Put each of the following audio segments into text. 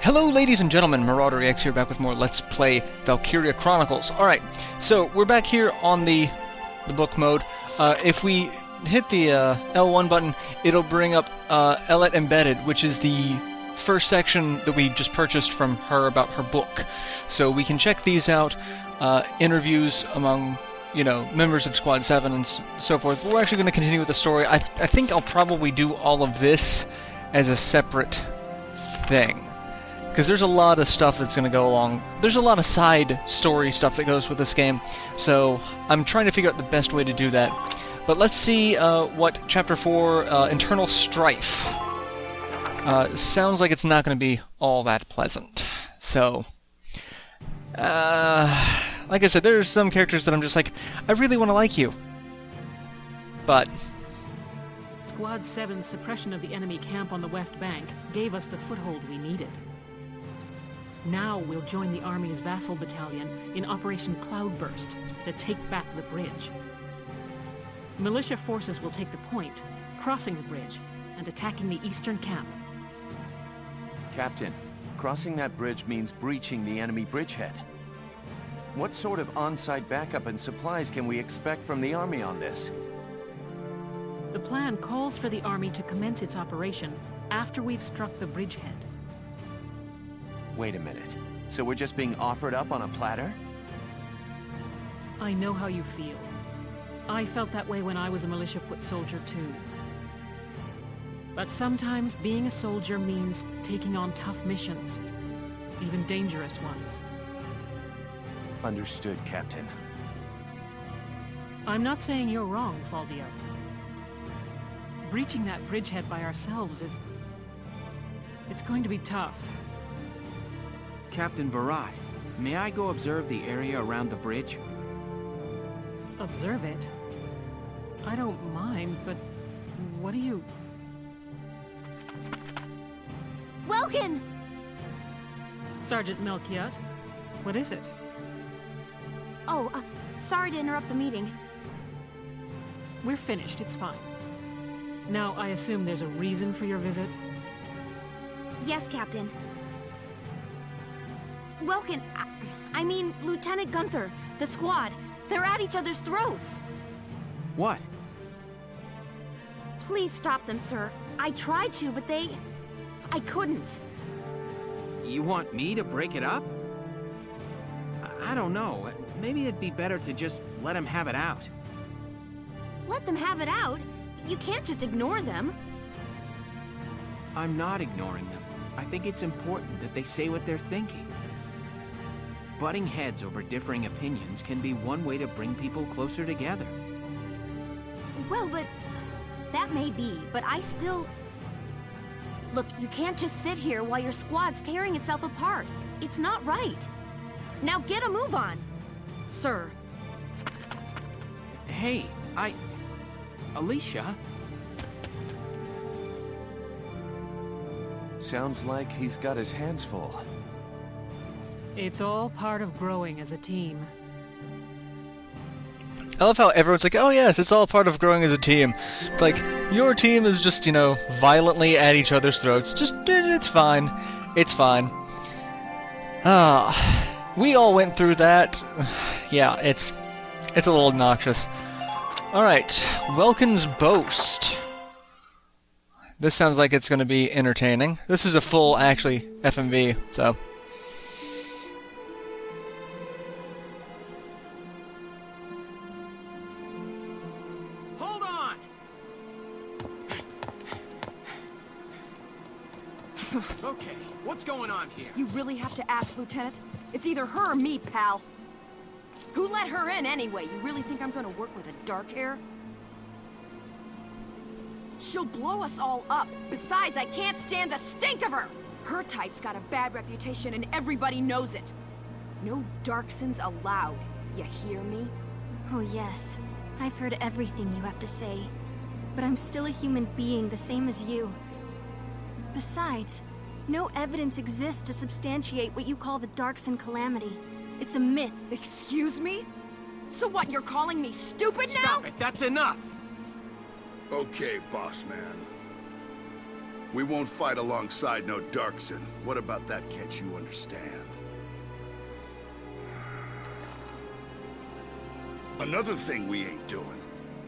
Hello ladies and gentlemen, MarauderEX here, back with more Let's Play Valkyria Chronicles. Alright, so we're back here on the book mode. If we hit the L1 button, it'll bring up Ellet Embedded, which is the first section that we just purchased from her about her book. So we can check these out, interviews among, you know, members of Squad 7 and so forth. We're actually going to continue with the story. I think I'll probably do all of this as a separate thing, because there's a lot of stuff that's going to go along. There's a lot of side story stuff that goes with this game, so I'm trying to figure out the best way to do that. But let's see what Chapter 4, Internal Strife. Sounds like it's not going to be all that pleasant. So, like I said, there's some characters that I'm just like, I really want to like you. But Squad 7's suppression of the enemy camp on the West Bank gave us the foothold we needed. Now we'll join the Army's vassal battalion in Operation Cloudburst to take back the bridge. Militia forces will take the point, crossing the bridge and attacking the eastern camp. Captain, crossing that bridge means breaching the enemy bridgehead. What sort of on-site backup and supplies can we expect from the Army on this? The plan calls for the Army to commence its operation after we've struck the bridgehead. Wait a minute. So we're just being offered up on a platter? I know how you feel. I felt that way when I was a militia foot soldier too. But sometimes being a soldier means taking on tough missions, even dangerous ones. Understood, Captain. I'm not saying you're wrong, Faldio. Breaching that bridgehead by ourselves it's going to be tough. Captain Virat, may I go observe the area around the bridge? Observe it? I don't mind, but what do you... Welkin! Sergeant Melchiot, what is it? Oh, sorry to interrupt the meeting. We're finished, it's fine. Now, I assume there's a reason for your visit? Yes, Captain. Welkin, I mean, Lieutenant Gunther, the squad, they're at each other's throats. What? Please stop them, sir. I tried to, but I couldn't. You want me to break it up? I don't know. Maybe it'd be better to just let him have it out. Let them have it out? You can't just ignore them. I'm not ignoring them. I think it's important that they say what they're thinking. Butting heads over differing opinions can be one way to bring people closer together. Well, but... that may be, but I still... Look, you can't just sit here while your squad's tearing itself apart. It's not right. Now get a move on, sir. Hey, Alicia? Sounds like he's got his hands full. It's all part of growing as a team. I love how everyone's like, oh yes, it's all part of growing as a team. It's like, your team is just, you know, violently at each other's throats. Just, it's fine. It's fine. We all went through that. Yeah, it's a little obnoxious. Alright, Welkin's Boast. This sounds like it's going to be entertaining. This is a full, actually, FMV, so... Hold on! Okay, what's going on here? You really have to ask, Lieutenant? It's either her or me, pal. Who let her in anyway? You really think I'm gonna work with a dark hair? She'll blow us all up. Besides, I can't stand the stink of her! Her type's got a bad reputation and everybody knows it. No Darksons allowed. You hear me? Oh yes, I've heard everything you have to say. But I'm still a human being the same as you. Besides, no evidence exists to substantiate what you call the Darkson calamity. It's a myth. Excuse me? So what, you're calling me stupid now? Stop it, that's enough! Okay, boss man. We won't fight alongside no Darkson. What about that can't you understand? Another thing we ain't doing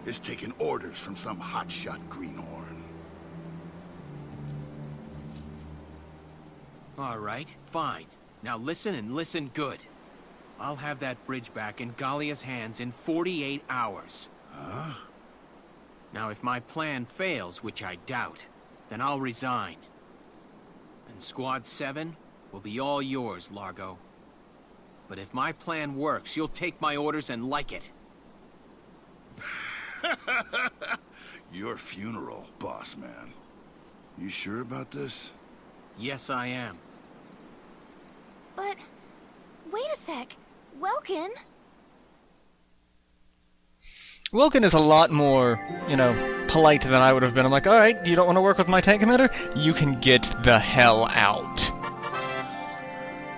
is taking orders from some hotshot greenhorn. All right, fine. Now listen and listen good. I'll have that bridge back in Gallia's hands in 48 hours. Huh? Now, if my plan fails, which I doubt, then I'll resign. And Squad 7 will be all yours, Largo. But if my plan works, you'll take my orders and like it. Your funeral, boss man. You sure about this? Yes, I am. But... wait a sec. Welkin? Welkin is a lot more, polite than I would have been. I'm like, alright, you don't want to work with my tank commander? You can get the hell out.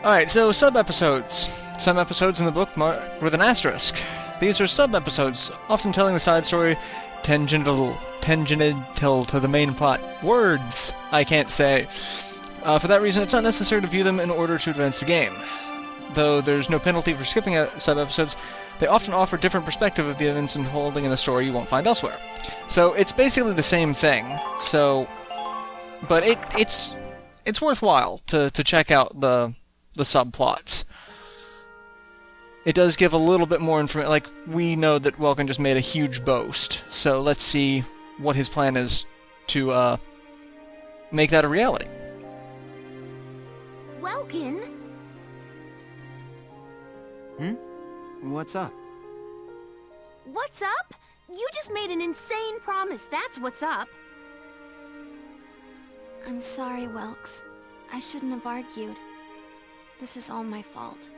Alright, so sub-episodes. Some episodes in the book with an asterisk. These are sub-episodes, often telling the side story tangential to the main plot. Words I can't say. For that reason, it's not necessary to view them in order to advance the game. Though there's no penalty for skipping sub-episodes, they often offer different perspective of the events unfolding in the story you won't find elsewhere. So it's basically the same thing. But it's worthwhile to check out the subplots. It does give a little bit more information. Like, we know that Welkin just made a huge boast, so let's see what his plan is to make that a reality. Welkin? What's up? What's up? You just made an insane promise, that's what's up. I'm sorry, Welks. I shouldn't have argued. This is all my fault.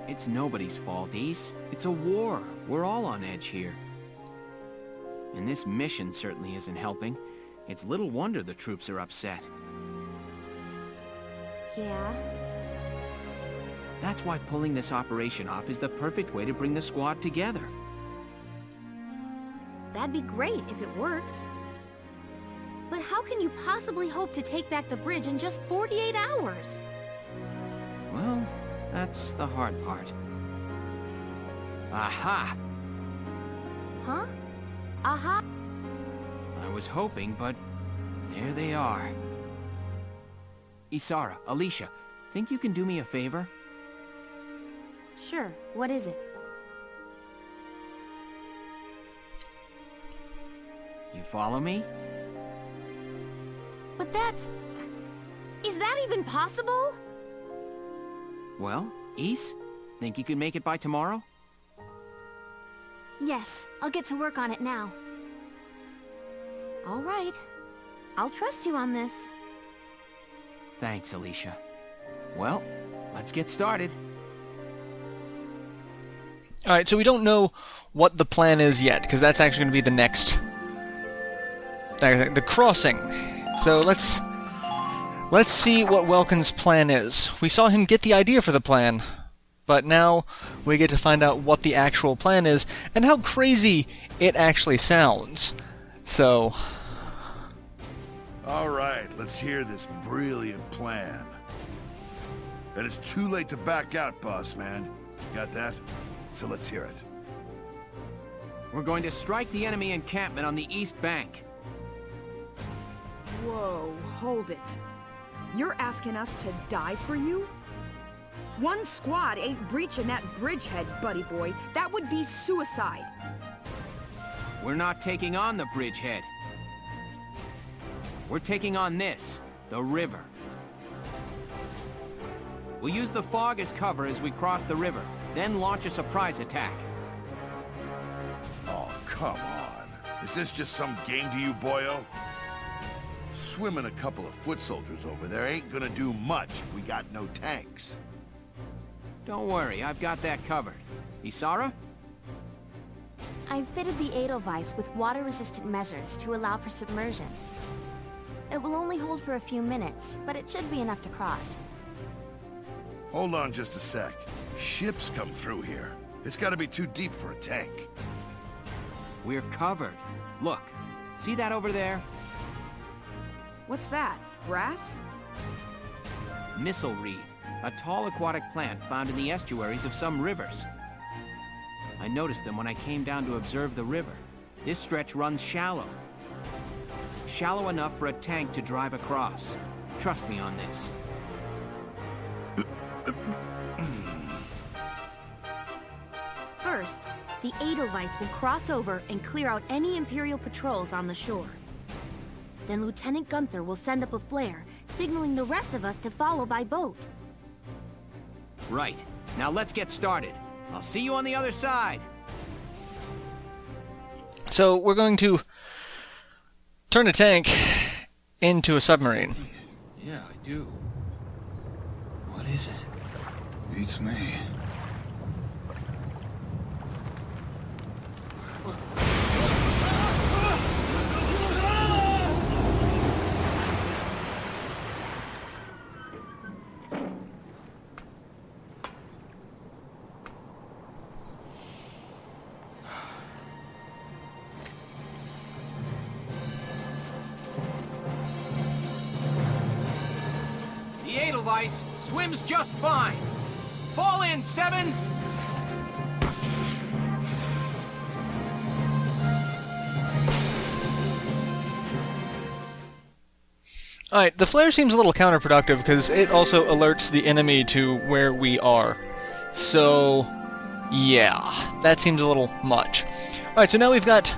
It's nobody's fault, Ace. It's a war. We're all on edge here. And this mission certainly isn't helping. It's little wonder the troops are upset. Yeah? That's why pulling this operation off is the perfect way to bring the squad together. That'd be great if it works. But how can you possibly hope to take back the bridge in just 48 hours? Well, that's the hard part. Aha! Huh? Aha? I was hoping, but there they are. Isara, Alicia, think you can do me a favor? Sure, what is it? You follow me? But is that even possible? Well, Ys, think you can make it by tomorrow? Yes, I'll get to work on it now. All right. I'll trust you on this. Thanks, Alicia. Well, let's get started. Alright, so we don't know what the plan is yet, because that's actually going to be the next... the crossing. So let's see what Welkin's plan is. We saw him get the idea for the plan, but now we get to find out what the actual plan is, and how crazy it actually sounds. So... Alright, let's hear this brilliant plan. And it's too late to back out, boss man. Got that? So let's hear it. We're going to strike the enemy encampment on the east bank. Whoa, hold it. You're asking us to die for you? One squad ain't breaching that bridgehead, buddy boy. That would be suicide. We're not taking on the bridgehead. We're taking on this, the river. We'll use the fog as cover as we cross the river, then launch a surprise attack. Oh, come on. Is this just some game to you, boyo? Swimming a couple of foot soldiers over there ain't gonna do much if we got no tanks. Don't worry, I've got that covered. Isara? I've fitted the Edelweiss with water-resistant measures to allow for submersion. It will only hold for a few minutes, but it should be enough to cross. Hold on just a sec. Ships come through here. It's gotta be too deep for a tank. We're covered. Look, see that over there? What's that? Grass? Missile reed, a tall aquatic plant found in the estuaries of some rivers. I noticed them when I came down to observe the river. This stretch runs shallow. Shallow enough for a tank to drive across. Trust me on this. First, the Edelweiss will cross over and clear out any Imperial patrols on the shore. Then Lieutenant Gunther will send up a flare, signaling the rest of us to follow by boat. Right. Now let's get started. I'll see you on the other side. So we're going to turn a tank into a submarine. Yeah, I do. What is it? Beats me. The Edelweiss swims just fine. Fall in, Sevens! Alright, the flare seems a little counterproductive because it also alerts the enemy to where we are. So, yeah, that seems a little much. Alright, so now we've got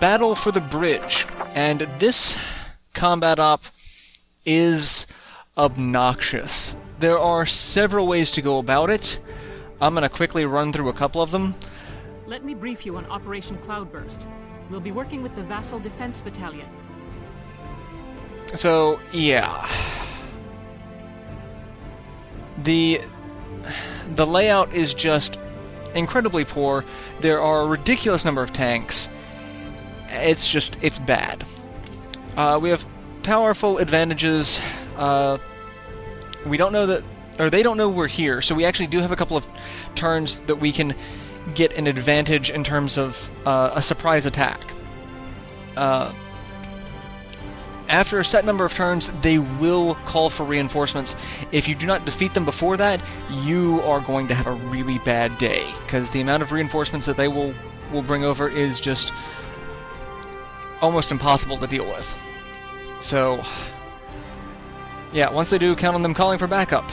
Battle for the Bridge, and this combat op is obnoxious. There are several ways to go about it. I'm going to quickly run through a couple of them. Let me brief you on Operation Cloudburst. We'll be working with the Vassal Defense Battalion. So, yeah. The layout is just incredibly poor. There are a ridiculous number of tanks. It's bad. We have powerful advantages. We don't know that, or they don't know we're here, so we actually do have a couple of turns that we can get an advantage in terms of a surprise attack. After a set number of turns, they will call for reinforcements. If you do not defeat them before that, you are going to have a really bad day, because the amount of reinforcements that they will bring over is just almost impossible to deal with. So, yeah, once they do, count on them calling for backup.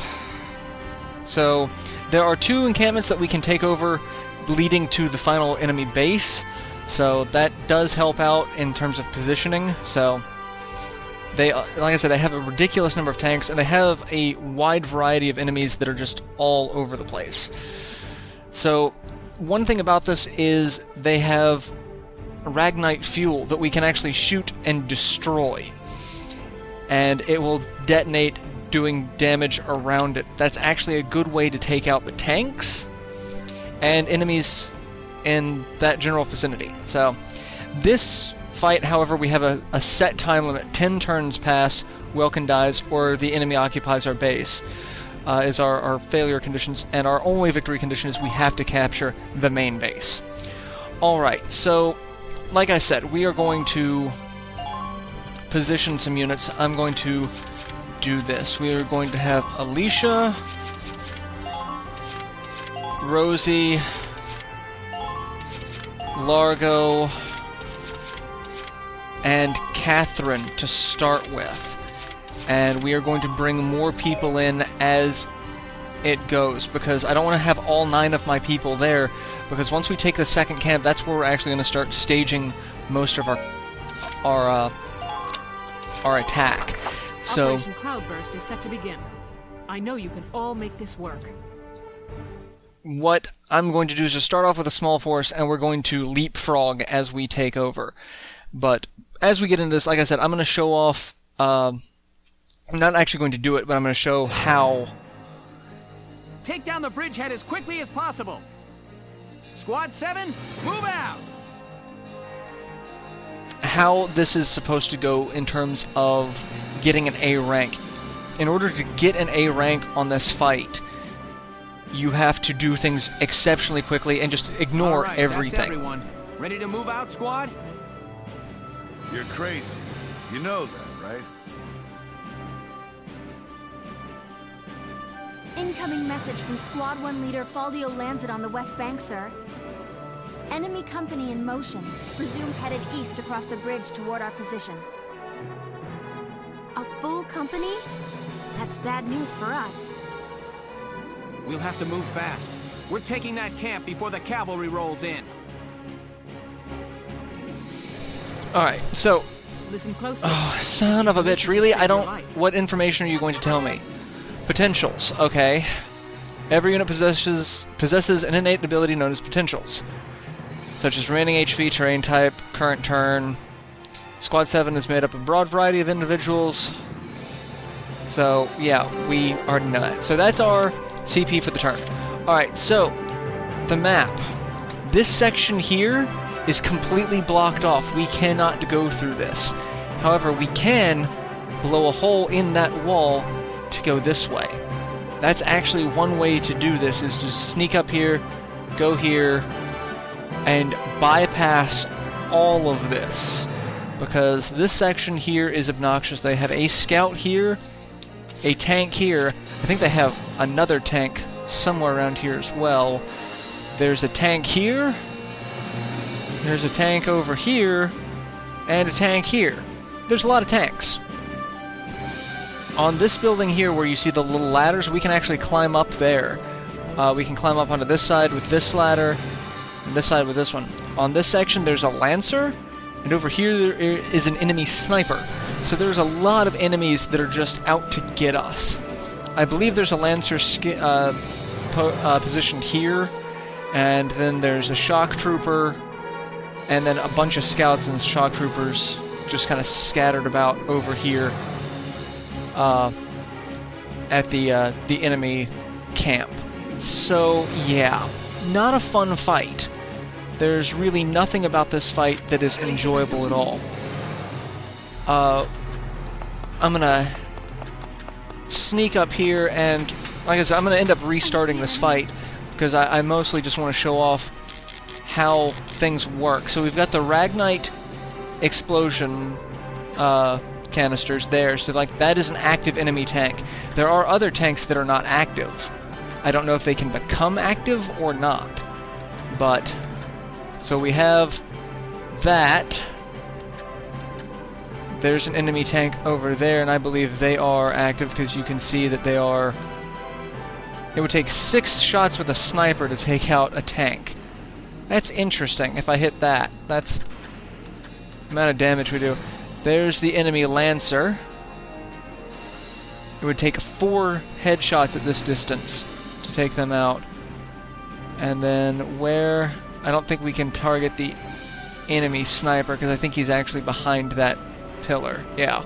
So, there are 2 encampments that we can take over leading to the final enemy base, so that does help out in terms of positioning. So, they, like I said, they have a ridiculous number of tanks, and they have a wide variety of enemies that are just all over the place. So, one thing about this is they have Ragnite fuel that we can actually shoot and destroy. And it will detonate doing damage around it. That's actually a good way to take out the tanks and enemies in that general vicinity. So, this fight, however, we have a set time limit. 10 turns pass, Welkin dies, or the enemy occupies our base, is our failure conditions, and our only victory condition is we have to capture the main base. Alright, so, like I said, we are going to position some units. I'm going to do this. We are going to have Alicia, Rosie, Largo, and Catherine to start with. And we are going to bring more people in as it goes, because I don't want to have all 9 of my people there, because once we take the second camp, that's where we're actually going to start staging most of our attack. So, Operation Cloudburst is set to begin. I know you can all make this work. what I'm going to do is just start off with a small force, and we're going to leapfrog as we take over. But as we get into this, like I said, I'm going to show off... I'm not actually going to do it, but I'm going to show how... Take down the bridgehead as quickly as possible. Squad 7, move out! How this is supposed to go in terms of getting an A rank. In order to get an A rank on this fight, you have to do things exceptionally quickly and just ignore All right, everything. That's everyone. Ready to move out, squad? You're crazy. You know that, right? Incoming message from Squad 1 leader Faldio Lancet on the West Bank, sir. Enemy company in motion, presumed headed east across the bridge toward our position. A full company? That's bad news for us. We'll have to move fast. We're taking that camp before the cavalry rolls in. Alright, so... Listen closely. Oh, son of a bitch, really? I don't... What information are you going to tell me? Potentials, okay. Every unit possesses an innate ability known as potentials, such as remaining HP, terrain type, current turn. Squad 7 is made up of a broad variety of individuals. So, yeah, we already know that. So that's our CP for the turn. Alright, so, the map. This section here is completely blocked off. We cannot go through this. However, we can blow a hole in that wall to go this way. That's actually one way to do this, is to sneak up here, go here, and bypass all of this. Because this section here is obnoxious. They have a scout here, a tank here. I think they have another tank somewhere around here as well. There's a tank here, there's a tank over here, and a tank here. There's a lot of tanks. On this building here where you see the little ladders, we can actually climb up there. We can climb up onto this side with this ladder, and this side with this one. On this section there's a lancer, and over here there is an enemy sniper. So there's a lot of enemies that are just out to get us. I believe there's a lancer positioned here, and then there's a shock trooper, and then a bunch of scouts and shock troopers just kind of scattered about over here at the enemy camp. So yeah, not a fun fight. There's really nothing about this fight that is enjoyable at all. I'm gonna sneak up here, and like I said, I'm gonna end up restarting this fight because I mostly just want to show off how things work. So we've got the Ragnite explosion canisters there, so like that is an active enemy tank. There are other tanks that are not active. I don't know if they can become active or not, but so we have that. There's an enemy tank over there, and I believe they are active because you can see that they are. It would take 6 shots with a sniper to take out a tank. That's interesting. If I hit that, that's the amount of damage we do. There's the enemy Lancer. It would take 4 headshots at this distance to take them out. And then where... I don't think we can target the enemy sniper because I think he's actually behind that pillar. Yeah.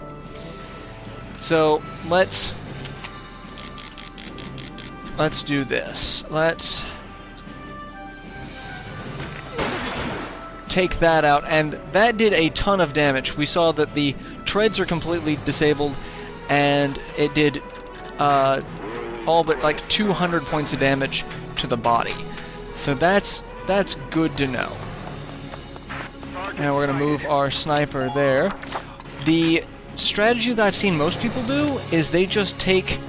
So let's do this. Let's take that out, and that did a ton of damage. We saw that the treads are completely disabled, and it did all but like 200 points of damage to the body. So that's good to know. And we're going to move our sniper there. The strategy that I've seen most people do is they just take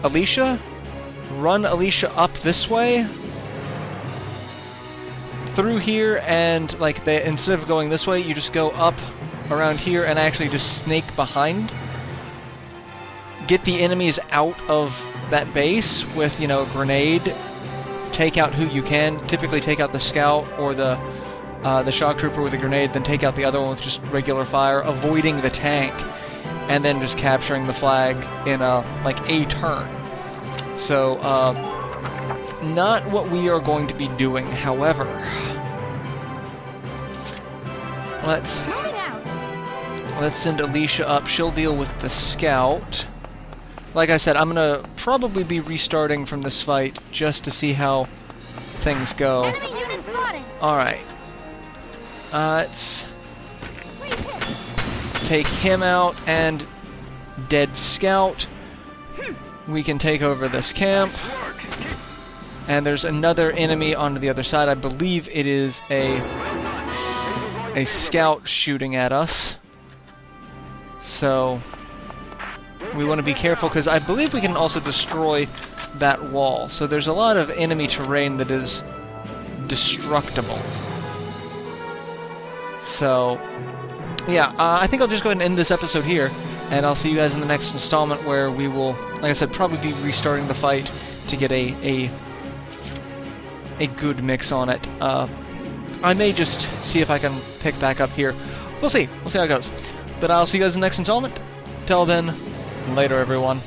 Alicia, run Alicia up this way, through here, and like they, instead of going this way, you just go up around here and actually just snake behind. Get the enemies out of that base with, you know, a grenade. Take out who you can. Typically take out the scout or the shock trooper with a grenade, then take out the other one with just regular fire, avoiding the tank, and then just capturing the flag in a turn. So, not what we are going to be doing, however. Let's send Alicia up. She'll deal with the scout. Like I said, I'm gonna probably be restarting from this fight just to see how things go. Enemy unit spotted. Alright. Let's take him out, and dead scout. We can take over this camp. And there's another enemy on the other side. I believe it is a a scout shooting at us. So we want to be careful, because I believe we can also destroy that wall. So there's a lot of enemy terrain that is destructible. So, yeah, I think I'll just go ahead and end this episode here, and I'll see you guys in the next installment, where we will, like I said, probably be restarting the fight to get a good mix on it. I may just see if I can pick back up here. We'll see how it goes. But I'll see you guys in the next installment. Till then, later everyone.